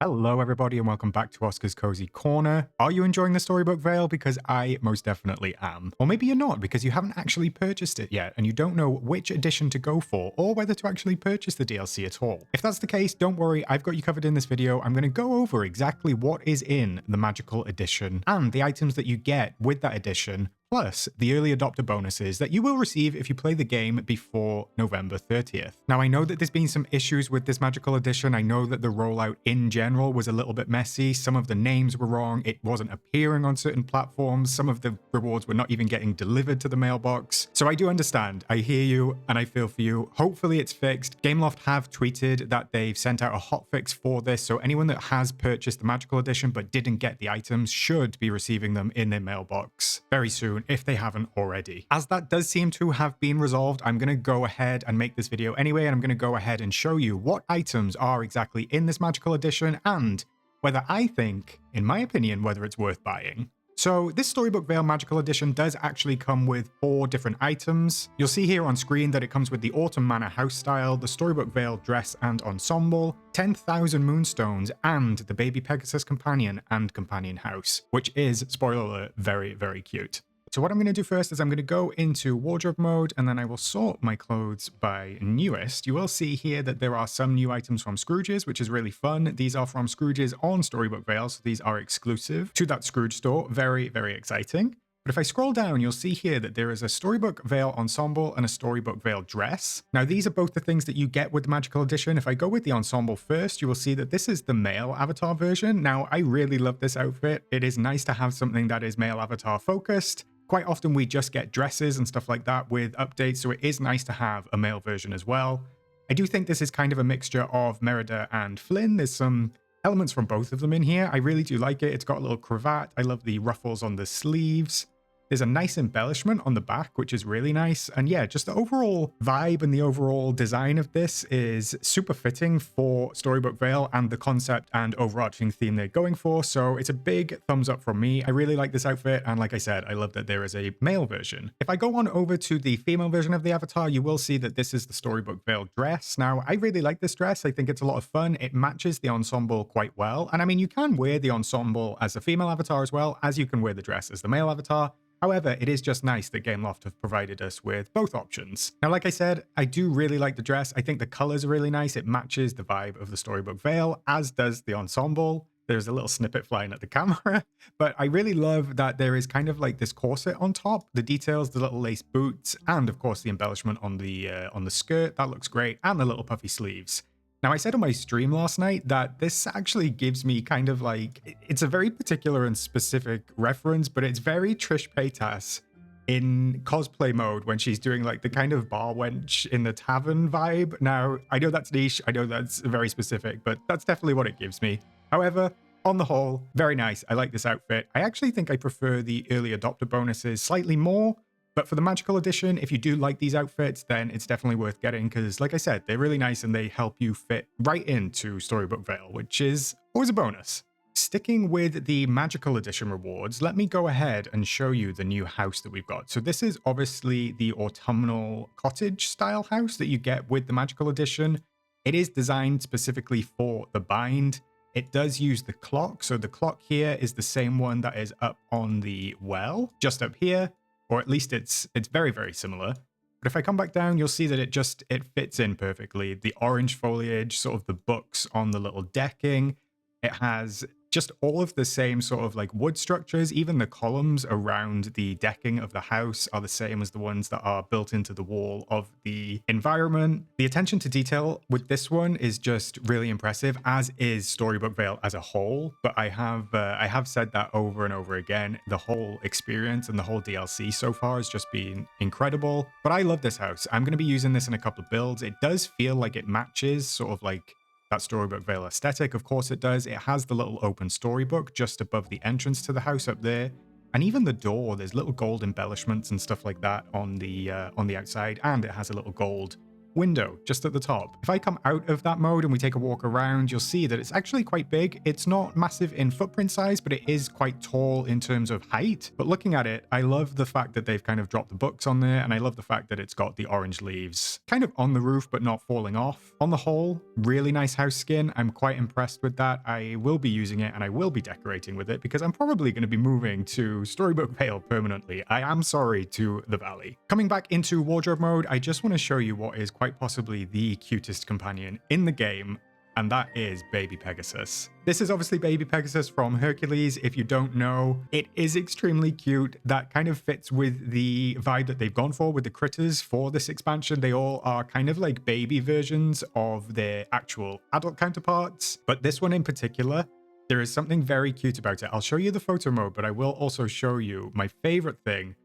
Hello, everybody, and welcome back to Oscar's Cozy Corner. Are you enjoying the Storybook Vale? Because I most definitely am. Or maybe you're not, because you haven't actually purchased it yet, and you don't know which edition to go for, or whether to actually purchase the DLC at all. If that's the case, don't worry, I've got you covered in this video. I'm going to go over exactly what is in the Magical Edition, and the items that you get with that edition, plus the early adopter bonuses that you will receive if you play the game before November 30th. Now, I know that there's been some issues with this Magical Edition. I know that the rollout in general was a little bit messy. Some of the names were wrong. It wasn't appearing on certain platforms. Some of the rewards were not even getting delivered to the mailbox. So I do understand. I hear you and I feel for you. Hopefully it's fixed. Gameloft have tweeted that they've sent out a hotfix for this. So anyone that has purchased the Magical Edition but didn't get the items should be receiving them in their mailbox very soon, if they haven't already. As that does seem to have been resolved, I'm going to go ahead and make this video anyway, and I'm going to go ahead and show you what items are exactly in this Magical Edition and whether I think, in my opinion, whether it's worth buying. So this Storybook Vale Magical Edition does actually come with 4 different items. You'll see here on screen that it comes with the Autumn Manor house style, the Storybook Vale dress and ensemble, 10,000 moonstones, and the baby Pegasus Companion and Companion house, which is, spoiler alert, very, very cute. So what I'm going to do first is I'm going to go into wardrobe mode, and then I will sort my clothes by newest. You will see here that there are some new items from Scrooge's, which is really fun. These are from Scrooge's on Storybook Vale, so these are exclusive to that Scrooge store. Very, very exciting. But if I scroll down, you'll see here that there is a Storybook Vale ensemble and a Storybook Vale dress. Now, these are both the things that you get with the Magical Edition. If I go with the ensemble first, you will see that this is the male avatar version. Now, I really love this outfit. It is nice to have something that is male avatar focused. Quite often we just get dresses and stuff like that with updates, so it is nice to have a male version as well. I do think this is kind of a mixture of Merida and Flynn. There's some elements from both of them in here. I really do like it. It's got a little cravat. I love the ruffles on the sleeves. There's a nice embellishment on the back, which is really nice. And yeah, just the overall vibe and the overall design of this is super fitting for Storybook Vale and the concept and overarching theme they're going for. So it's a big thumbs up from me. I really like this outfit. And like I said, I love that there is a male version. If I go on over to the female version of the avatar, you will see that this is the Storybook Vale dress. Now, I really like this dress. I think it's a lot of fun. It matches the ensemble quite well. And I mean, you can wear the ensemble as a female avatar as well as you can wear the dress as the male avatar. However, it is just nice that Gameloft have provided us with both options. Now, like I said, I do really like the dress. I think the colors are really nice. It matches the vibe of the Storybook Vale, as does the ensemble. There's a little snippet flying at the camera, but I really love that there is kind of like this corset on top, the details, the little lace boots, and of course the embellishment on the skirt. That looks great, and the little puffy sleeves. Now, I said on my stream last night that this actually gives me kind of like, it's a very particular and specific reference, but it's very Trish Paytas in cosplay mode when she's doing like the kind of bar wench in the tavern vibe. Now, I know that's niche, I know that's very specific, but that's definitely what it gives me. However, on the whole, very nice. I like this outfit. I actually think I prefer the early adopter bonuses slightly more. But for the Magical Edition, if you do like these outfits, then it's definitely worth getting because, like I said, they're really nice and they help you fit right into Storybook Vale, which is always a bonus. Sticking with the Magical Edition rewards, let me go ahead and show you the new house that we've got. So this is obviously the autumnal cottage style house that you get with the Magical Edition. It is designed specifically for the bind. It does use the clock. So the clock here is the same one that is up on the well, just up here. Or at least it's very, very similar. But if I come back down, you'll see that it fits in perfectly. The orange foliage, sort of the books on the little decking. It has just all of the same sort of like wood structures. Even the columns around the decking of the house are the same as the ones that are built into the wall of the environment. The attention to detail with this one is just really impressive, as is Storybook Vale as a whole. But I have said that over and over again. The whole experience and the whole DLC so far has just been incredible. But I love this house. I'm going to be using this in a couple of builds. It does feel like it matches sort of like that Storybook Vale aesthetic. Of course it does. It has the little open storybook just above the entrance to the house up there. And even the door, there's little gold embellishments and stuff like that on the outside. And it has a little gold window just at the top. If I come out of that mode and we take a walk around, you'll see that it's actually quite big. It's not massive in footprint size, but it is quite tall in terms of height. But looking at it, I love the fact that they've kind of dropped the books on there, and I love the fact that it's got the orange leaves kind of on the roof, but not falling off. On the whole, really nice house skin. I'm quite impressed with that. I will be using it and I will be decorating with it because I'm probably going to be moving to Storybook Vale permanently. I am sorry to the Valley. Coming back into wardrobe mode, I just want to show you what is quite possibly the cutest companion in the game, and that is Baby Pegasus. This is obviously Baby Pegasus from Hercules. If you don't know, it is extremely cute. That kind of fits with the vibe that they've gone for with the critters for this expansion. They all are kind of like baby versions of their actual adult counterparts, but this one in particular, there is something very cute about it. I'll show you the photo mode, but I will also show you my favorite thing,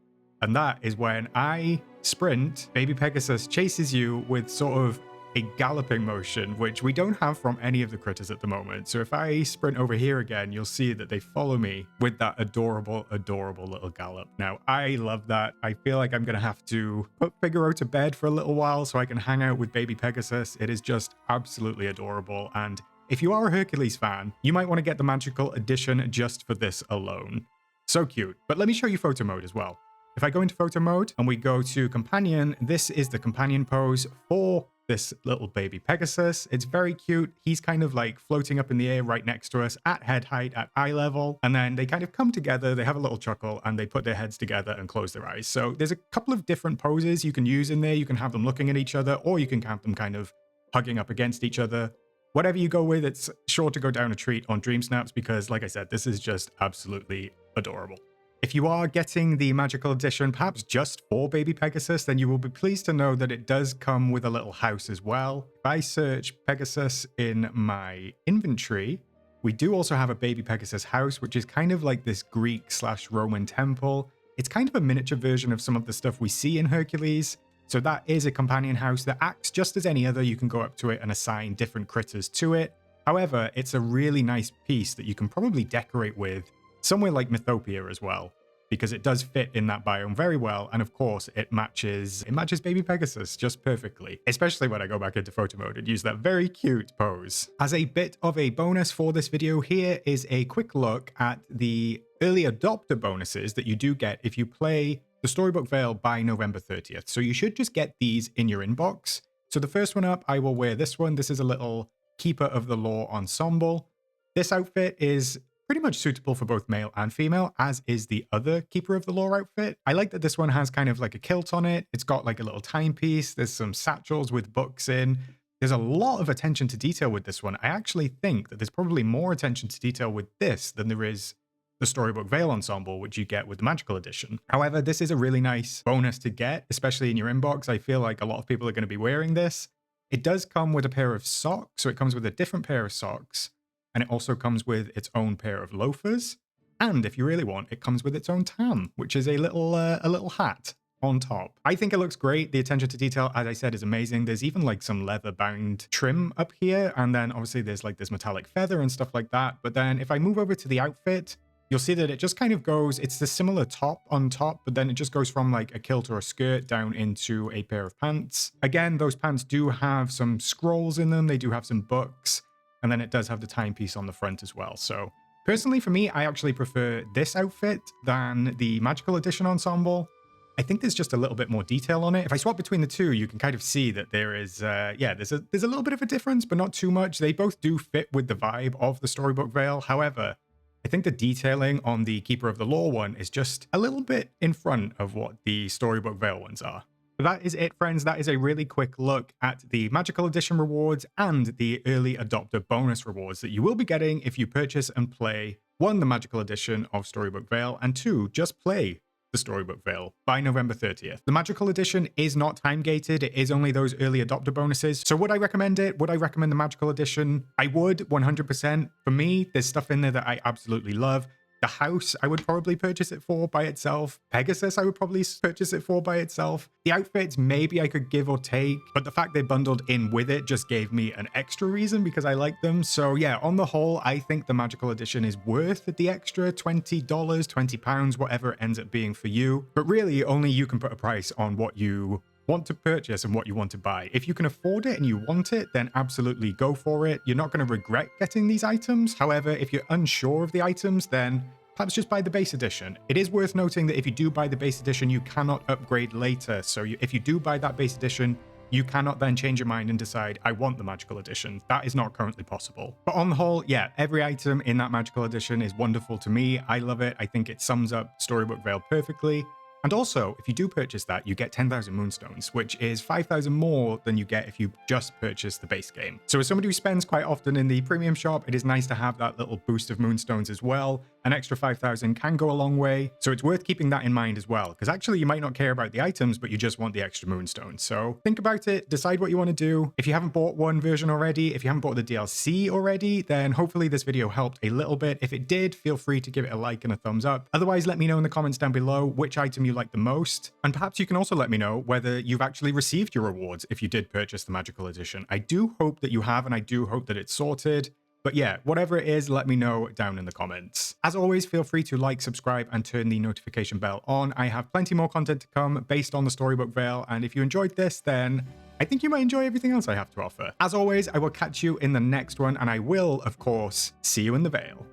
and that is when I sprint, Baby Pegasus chases you with sort of a galloping motion, which we don't have from any of the critters at the moment. So if I sprint over here again, you'll see that they follow me with that adorable, adorable little gallop. Now, I love that. I feel like I'm going to have to put Figaro to bed for a little while so I can hang out with Baby Pegasus. It is just absolutely adorable. And if you are a Hercules fan, you might want to get the magical edition just for this alone. So cute. But let me show you photo mode as well. If I go into photo mode and we go to companion, this is the companion pose for this little baby Pegasus. It's very cute. He's kind of like floating up in the air right next to us at head height, at eye level. And then they kind of come together, they have a little chuckle, and they put their heads together and close their eyes. So there's a couple of different poses you can use in there. You can have them looking at each other, or you can have them kind of hugging up against each other. Whatever you go with, it's sure to go down a treat on Dream Snaps because, like I said, this is just absolutely adorable. If you are getting the magical edition, perhaps just for Baby Pegasus, then you will be pleased to know that it does come with a little house as well. If I search Pegasus in my inventory, we do also have a Baby Pegasus house, which is kind of like this Greek/Roman temple. It's kind of a miniature version of some of the stuff we see in Hercules. So that is a companion house that acts just as any other. You can go up to it and assign different critters to it. However, it's a really nice piece that you can probably decorate with somewhere like Mythopia as well, because it does fit in that biome very well. And of course, it matches Baby Pegasus just perfectly, especially when I go back into photo mode and use that very cute pose. As a bit of a bonus for this video, here is a quick look at the early adopter bonuses that you do get if you play the Storybook Vale by November 30th. So you should just get these in your inbox. So the first one up, I will wear this one. This is a little Keeper of the Law ensemble. This outfit is pretty much suitable for both male and female, as is the other Keeper of the Law outfit. I like that this one has kind of like a kilt on it. It's got like a little timepiece. There's some satchels with books in. There's a lot of attention to detail with this one. I actually think that there's probably more attention to detail with this than there is the Storybook Vale ensemble, which you get with the Magical Edition. However, this is a really nice bonus to get, especially in your inbox. I feel like a lot of people are going to be wearing this. It does come with a pair of socks, so it comes with a different pair of socks. And it also comes with its own pair of loafers. And if you really want, it comes with its own tam, which is a little hat on top. I think it looks great. The attention to detail, as I said, is amazing. There's even like some leather bound trim up here. And then obviously there's like this metallic feather and stuff like that. But then if I move over to the outfit, you'll see that it just kind of goes, it's the similar top on top, but then it just goes from like a kilt or a skirt down into a pair of pants. Again, those pants do have some scrolls in them. They do have some books. And then it does have the timepiece on the front as well. So personally for me, I actually prefer this outfit than the Magical Edition ensemble. I think there's just a little bit more detail on it. If I swap between the two, you can kind of see that there is, there's a little bit of a difference, but not too much. They both do fit with the vibe of the Storybook Vale. However, I think the detailing on the Keeper of the Law one is just a little bit in front of what the Storybook Vale ones are. That is it, friends. That is a really quick look at the Magical Edition rewards and the early adopter bonus rewards that you will be getting if you purchase and play, 1, the Magical Edition of Storybook Vale, and 2, just play the Storybook Vale by November 30th. The Magical Edition is not time-gated. It is only those early adopter bonuses. So would I recommend it? Would I recommend the Magical Edition? I would, 100%. For me, there's stuff in there that I absolutely love. The house, I would probably purchase it for by itself. Pegasus, I would probably purchase it for by itself. The outfits, maybe I could give or take, but the fact they bundled in with it just gave me an extra reason because I like them. So yeah, on the whole, I think the Magical Edition is worth the extra $20, £20, whatever it ends up being for you. But really, only you can put a price on what you want to purchase and what you want to buy. If you can afford it and you want it, then absolutely go for it. You're not going to regret getting these items. However, if you're unsure of the items, then perhaps just buy the base edition. It is worth noting that if you do buy the base edition, you cannot upgrade later. So if you do buy that base edition, you cannot then change your mind and decide, I want the magical edition. That is not currently possible. But on the whole, yeah, every item in that magical edition is wonderful to me. I love it. I think it sums up Storybook Vale perfectly. And also, if you do purchase that, you get 10,000 moonstones, which is 5,000 more than you get if you just purchase the base game. So as somebody who spends quite often in the premium shop, it is nice to have that little boost of moonstones as well. An extra 5,000 can go a long way. So it's worth keeping that in mind as well, because actually you might not care about the items, but you just want the extra moonstones. So think about it, decide what you want to do. If you haven't bought one version already, if you haven't bought the DLC already, then hopefully this video helped a little bit. If it did, feel free to give it a like and a thumbs up. Otherwise, let me know in the comments down below which item you like the most. And perhaps you can also let me know whether you've actually received your rewards if you did purchase the magical edition. I do hope that you have, and I do hope that it's sorted. But yeah, whatever it is, let me know down in the comments. As always, feel free to like, subscribe, and turn the notification bell on. I have plenty more content to come based on the Storybook Vale, and if you enjoyed this, then I think you might enjoy everything else I have to offer. As always, I will catch you in the next one, and I will, of course, see you in the Vale.